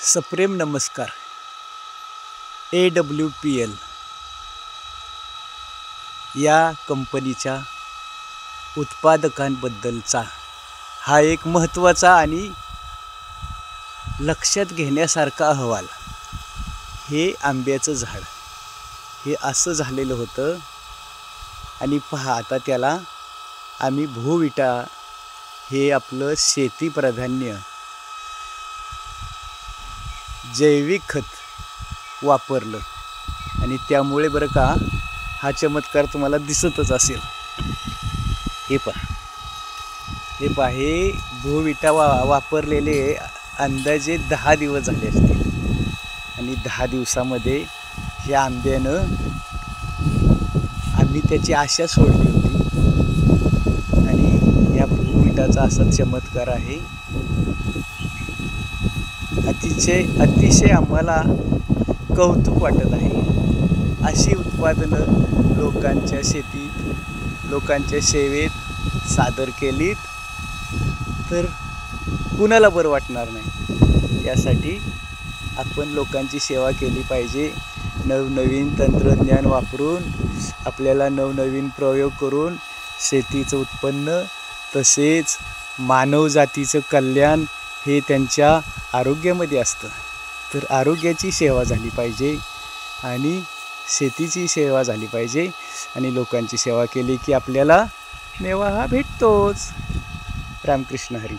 सप्रेम नमस्कार. AWPL या कंपनीच्या उत्पादकांबद्दलचा हा एक महत्त्वाचा आणि लक्षात घेण्यासारखा अहवाल. हे आंब्याचं झाड हे असं झालेलं होतं आणि पहा आता त्याला आम्ही भूविटा हे आपलं शेती प्राधान्य जैविक खत वापरलं आणि त्यामुळे बरं का हा चमत्कार तुम्हाला दिसतच असेल. हे पहा हे भूविटा वापरलेले अंदाजे 10 दिवस झाले असतील आणि 10 दिवसामध्ये ह्या आंब्यानं आम्ही त्याची आशा सोडली होती आणि या भूविटाचा असा चमत्कार आहे. अतिशय आम्हाला कौतुक वाटत आहे. अशी उत्पादनं लोकांच्या शेतीत लोकांच्या सेवेत सादर केलीत तर कुणाला बरं वाटणार नाही. यासाठी आपण लोकांची सेवा केली पाहिजे. नवनवीन तंत्रज्ञान वापरून आपल्याला नवनवीन प्रयोग करून शेतीचं उत्पन्न तसेच मानवजातीचं कल्याण हे त्यांच्या आरोग्यामध्ये असतं. तर आरोग्याची सेवा झाली पाहिजे आणि शेतीची सेवा झाली पाहिजे आणि लोकांची सेवा केली की आपल्याला मेवा हा भेटतोच. रामकृष्ण हरी.